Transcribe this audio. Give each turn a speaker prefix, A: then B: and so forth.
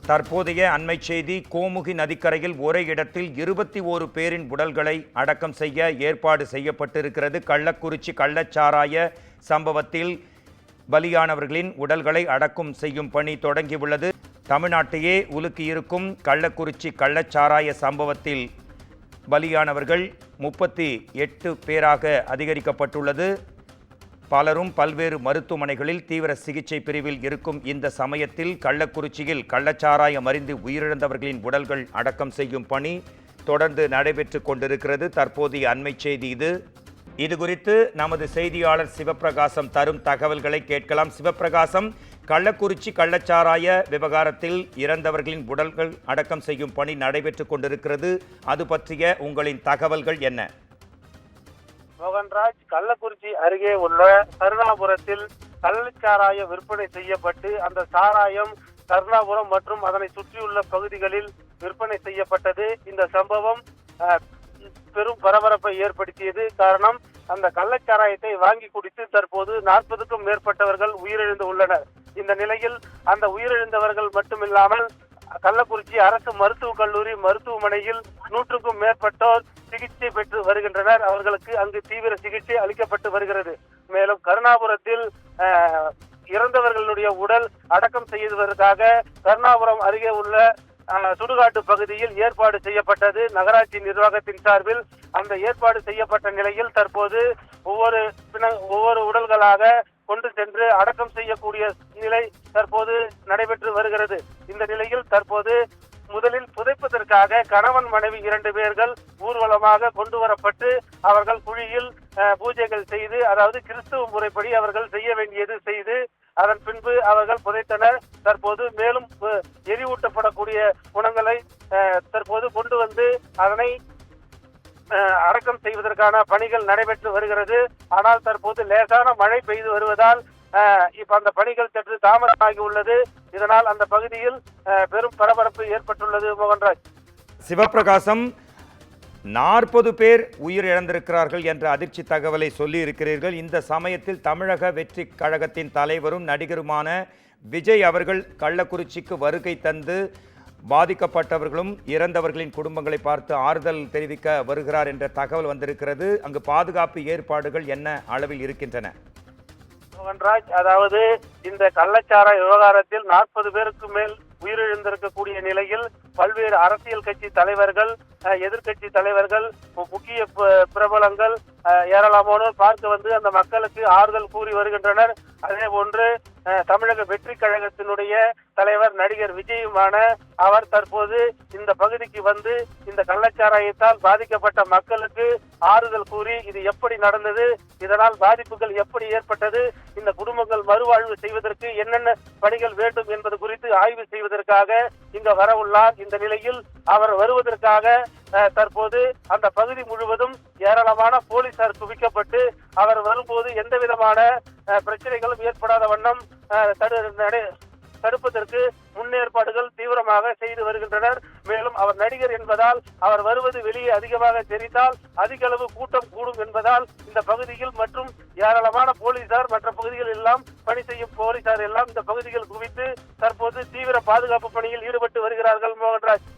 A: தற்போதைய அண்மை செய்தி. கோமுகி நதிக்கரையில் ஒரே இடத்தில் 21 பேரின் உடல்களை அடக்கம் செய்ய ஏற்பாடு செய்யப்பட்டிருக்கிறது. கள்ளக்குறிச்சி கள்ளச்சாராய சம்பவத்தில் பலியானவர்களின் உடல்களை அடக்கம் செய்யும் பணி தொடங்கியுள்ளது. தமிழ்நாட்டையே உலுக்கியிருக்கும் கள்ளக்குறிச்சி கள்ளச்சாராய சம்பவத்தில் பலியானவர்கள் 38 பேராக அதிகரிக்கப்பட்டுள்ளது. பலரும் பல்வேறு மருத்துவமனைகளில் தீவிர சிகிச்சை பிரிவில் இருக்கும் இந்த சமயத்தில் கள்ளக்குறிச்சியில் கள்ளச்சாராயம் அருந்தி உயிரிழந்தவர்களின் உடல்கள் அடக்கம் செய்யும் பணி தொடர்ந்து நடைபெற்று கொண்டிருக்கிறது. தற்போதைய அண்மை செய்தி இது குறித்து நமது செய்தியாளர் சிவபிரகாசம் தரும் தகவல்களை கேட்கலாம். சிவபிரகாசம், கள்ளக்குறிச்சி கள்ளச்சாராய விவகாரத்தில் இறந்தவர்களின் உடல்கள் அடக்கம் செய்யும் பணி நடைபெற்று கொண்டிருக்கிறது. அது பற்றிய உங்களின் தகவல்கள் என்ன?
B: மோகன்ராஜ், கள்ளக்குறிச்சி அருகே உள்ள கருணாபுரத்தில் கள்ளச்சாராயம் விற்பனை செய்யப்பட்டு அந்த சாராயம் கருணாபுரம் மற்றும் அதனை சுற்றியுள்ள பகுதிகளில் விற்பனை செய்யப்பட்டது. இந்த சம்பவம் பெரும் பரபரப்பை ஏற்படுத்தியது. காரணம், அந்த கள்ளச்சாராயத்தை வாங்கி குடித்து தற்போது 40க்கும் மேற்பட்டவர்கள் உயிரிழந்து உள்ளனர். இந்த நிலையில் அந்த உயிரிழந்தவர்கள் மட்டுமில்லாமல் கள்ளக்குறிச்சி அரசு மருத்துவக் கல்லூரி மருத்துவமனையில் 100க்கும் மேற்பட்டோர் சிகிச்சை பெற்று வருகின்றனர். அவர்களுக்கு அங்கு தீவிர சிகிச்சை அளிக்கப்பட்டு வருகிறது. மேலும் கருணாபுரத்தில் இறந்தவர்களுடைய உடல் அடக்கம் செய்வதற்காக கருணாபுரம் அருகே உள்ள சுடுகாட்டு பகுதியில் ஏற்பாடு செய்யப்பட்டது. நகராட்சி நிர்வாகத்தின் சார்பில் அந்த ஏற்பாடு செய்யப்பட்ட நிலையில் தற்போது ஒவ்வொரு உடல்களாக கொண்டு சென்று அடக்கம் செய்யக்கூடிய நிலை தற்போது நடைபெற்று வருகிறது. இந்த நிலையில் தற்போது முதலில் புதைப்பதற்காக கணவன் மனைவி 2 பேர்கள் ஊர்வலமாக கொண்டு வரப்பட்டு அவர்கள் குழியில் பூஜைகள் செய்து, அதாவது கிறிஸ்துவ முறைப்படி அவர்கள் செய்ய வேண்டியது செய்து அதன் பின்பு அவர்கள் புதைத்தனர். தற்போது மேலும் எரிவூட்டப்படக்கூடிய குணங்களை தற்போது கொண்டு வந்து அதனை அடக்கம் செய்வதற்கான பணிகள் நடைபெற்று வருகிறது. ஆனால் தற்போது லேசான மழை பெய்து வருவதால் இப்ப அந்த பணிகள் சற்று தாமதமாகி உள்ளது. இதனால் அந்த பகுதியில் பெரும் பரபரப்பு ஏற்பட்டுள்ளது. மோகன்ராஜ்,
A: சிவபிரகாசம், 40 பேர் உயிரிழந்திருக்கிறார்கள் என்ற அதிர்ச்சி தகவலை சொல்லி இருக்கிறீர்கள். இந்த சமயத்தில் தமிழக வெற்றி கழகத்தின் தலைவரும் நடிகருமான விஜய் அவர்கள் கள்ளக்குறிச்சிக்கு வருகை தந்து பாதிக்கப்பட்டவர்களும் இறந்தவர்களின் குடும்பங்களை பார்த்து ஆறுதல் தெரிவிக்க வருகிறார் என்ற தகவல் வந்திருக்கிறது. அங்கு பாதுகாப்பு ஏற்பாடுகள் என்ன அளவில் இருக்கின்றன?
B: மோகன்ராஜ், அதாவது இந்த கள்ளச்சாராய விவகாரத்தில் 40 பேருக்கு மேல் உயிரிழந்திருக்கக்கூடிய நிலையில் பல்வேறு அரசியல் கட்சி தலைவர்கள், எதிர்கட்சி தலைவர்கள், முக்கிய பிரபலங்கள் ஏராளமானோர் பார்க்க வந்து அந்த மக்களுக்கு ஆறுதல் கூறி வருகின்றனர். அதே போன்று தமிழக வெற்றி கழகத்தினுடைய தலைவர் நடிகர் விஜயுமான அவர் தற்போது இந்த பகுதிக்கு வந்து இந்த கள்ளச்சாராயத்தால் பாதிக்கப்பட்ட மக்களுக்கு ஆறுதல் கூறி இது எப்படி நடந்தது, இதனால் பாதிப்புகள் எப்படி ஏற்பட்டது, இந்த குடும்பங்கள் மறுவாழ்வு செய்வதற்கு என்னென்ன பணிகள் வேண்டும் என்பது குறித்து ஆய்வு செய்வதற்காக இங்க வர உள்ளார். இந்த நிலையில் அவர் வருவதற்காக தற்போது அந்த பகுதி முழுவதும் ஏராளமான போலீசார் குவிக்கப்பட்டு அவர் வரும்போது எந்த விதமான பிரச்சனைகளும் ஏற்படாத வண்ணம் தடுப்பதற்கு முன்னேற்பாடுகள் தீவிரமாக செய்து வருகின்றனர். மேலும் அவர் நடிகர் என்பதால் அவர் வருவது வெளியே அதிகமாக தெரிந்தால் அதிக அளவு கூட்டம் கூடும் என்பதால் இந்த பகுதியில் மற்றும் ஏராளமான போலீசார் மற்ற பகுதிகள் எல்லாம் பணி செய்யும் போலீசார் எல்லாம் இந்த பகுதியில் குவித்து தற்போது தீவிர பாதுகாப்பு பணியில் ஈடுபட்டு வருகிறார்கள். மோகன்ராஜ்.